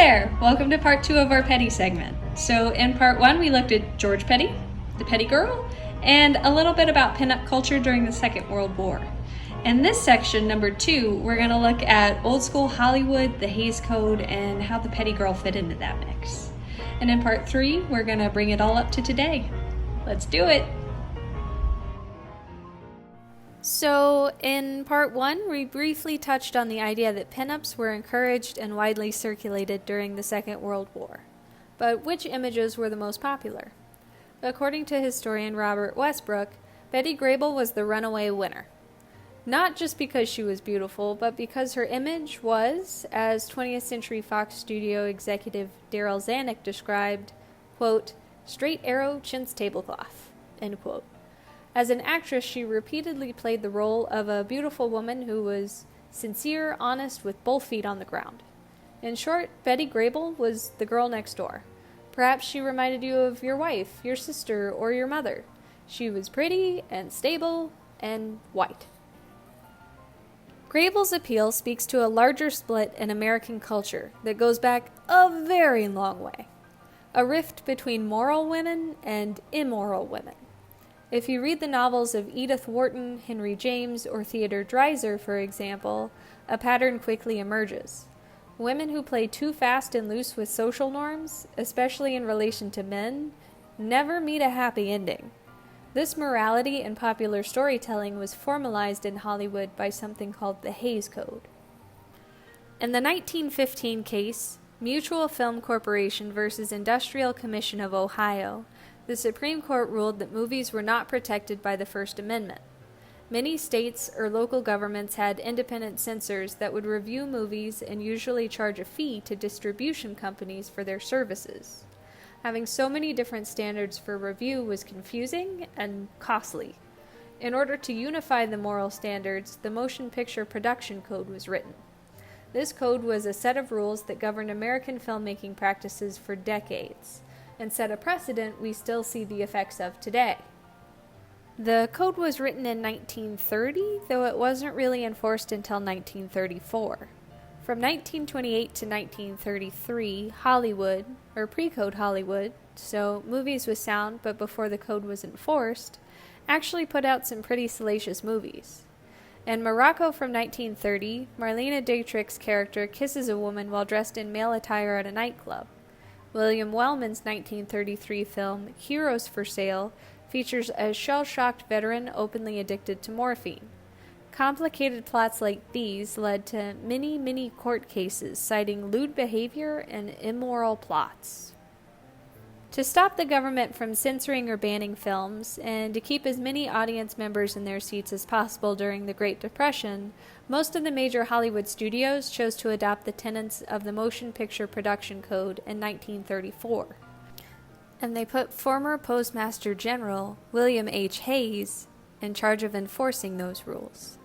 there! Welcome to part 2 of our Petty segment. So in part 1 we looked at George Petty, the Petty Girl, and a little bit about pinup culture during the Second World War. In this section, number 2, we're going to look at old school Hollywood, the Hays Code, and how the Petty Girl fit into that mix. And in part 3, we're going to bring it all up to today. Let's do it! So, in part 1, we briefly touched on the idea that pinups were encouraged and widely circulated during the Second World War. But which images were the most popular? According to historian Robert Westbrook, Betty Grable was the runaway winner. Not just because she was beautiful, but because her image was, as 20th Century Fox studio executive Daryl Zanuck described, quote, straight arrow chintz tablecloth, end quote. As an actress, she repeatedly played the role of a beautiful woman who was sincere, honest, with both feet on the ground. In short, Betty Grable was the girl next door. Perhaps she reminded you of your wife, your sister, or your mother. She was pretty and stable and white. Grable's appeal speaks to a larger split in American culture that goes back a very long way. A rift between moral women and immoral women. If you read the novels of Edith Wharton, Henry James, or Theodore Dreiser, for example, a pattern quickly emerges. Women who play too fast and loose with social norms, especially in relation to men, never meet a happy ending. This morality in popular storytelling was formalized in Hollywood by something called the Hays Code. In the 1915 case, Mutual Film Corporation versus Industrial Commission of Ohio, the Supreme Court ruled that movies were not protected by the First Amendment. Many states or local governments had independent censors that would review movies and usually charge a fee to distribution companies for their services. Having so many different standards for review was confusing and costly. In order to unify the moral standards, the Motion Picture Production Code was written. This code was a set of rules that governed American filmmaking practices for decades, and set a precedent we still see the effects of today. The code was written in 1930, though it wasn't really enforced until 1934. From 1928 to 1933, Hollywood, or pre-code Hollywood, so movies with sound but before the code was enforced, actually put out some pretty salacious movies. In Morocco from 1930, Marlene Dietrich's character kisses a woman while dressed in male attire at a nightclub. William Wellman's 1933 film, Heroes for Sale, features a shell-shocked veteran openly addicted to morphine. Complicated plots like these led to many court cases citing lewd behavior and immoral plots. To stop the government from censoring or banning films, and to keep as many audience members in their seats as possible during the Great Depression, most of the major Hollywood studios chose to adopt the tenets of the Motion Picture Production Code in 1934. And they put former Postmaster General William H. Hays in charge of enforcing those rules.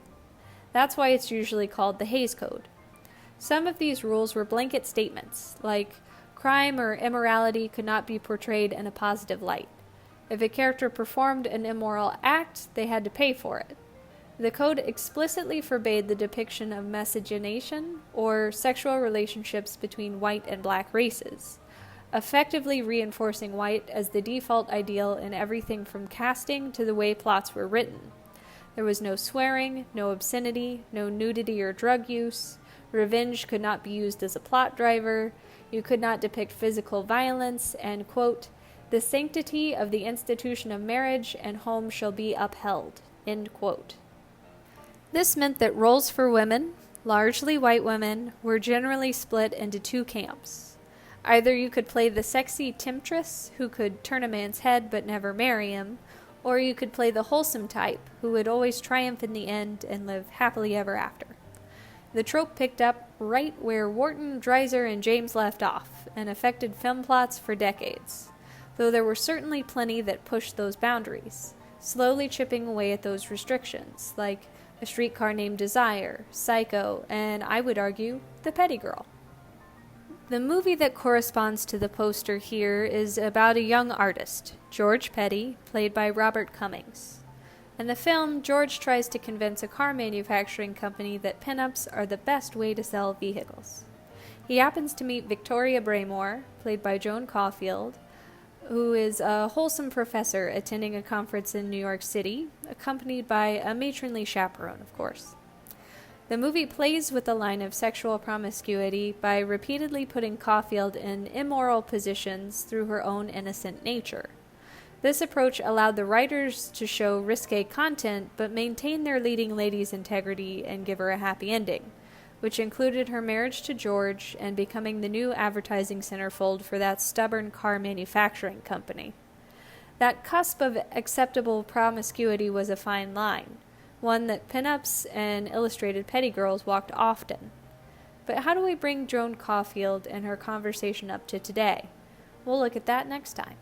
That's why it's usually called the Hays Code. Some of these rules were blanket statements, like crime or immorality could not be portrayed in a positive light. If a character performed an immoral act, they had to pay for it. The code explicitly forbade the depiction of miscegenation or sexual relationships between white and black races, effectively reinforcing white as the default ideal in everything from casting to the way plots were written. There was no swearing, no obscenity, no nudity or drug use. Revenge could not be used as a plot driver. You could not depict physical violence, and, quote, the sanctity of the institution of marriage and home shall be upheld, end quote. This meant that roles for women, largely white women, were generally split into two camps. Either you could play the sexy temptress who could turn a man's head but never marry him, or you could play the wholesome type who would always triumph in the end and live happily ever after. The trope picked up right where Wharton, Dreiser, and James left off, and affected film plots for decades, though there were certainly plenty that pushed those boundaries, slowly chipping away at those restrictions, like A Streetcar Named Desire, Psycho, and, I would argue, The Petty Girl. The movie that corresponds to the poster here is about a young artist, George Petty, played by Robert Cummings. In the film, George tries to convince a car manufacturing company that pinups are the best way to sell vehicles. He happens to meet Victoria Braymore, played by Joan Caulfield, who is a wholesome professor attending a conference in New York City, accompanied by a matronly chaperone, of course. The movie plays with the line of sexual promiscuity by repeatedly putting Caulfield in immoral positions through her own innocent nature. This approach allowed the writers to show risque content but maintain their leading lady's integrity and give her a happy ending, which included her marriage to George and becoming the new advertising centerfold for that stubborn car manufacturing company. That cusp of acceptable promiscuity was a fine line, one that pinups and illustrated petty girls walked often. But how do we bring Joan Caulfield and her conversation up to today? We'll look at that next time.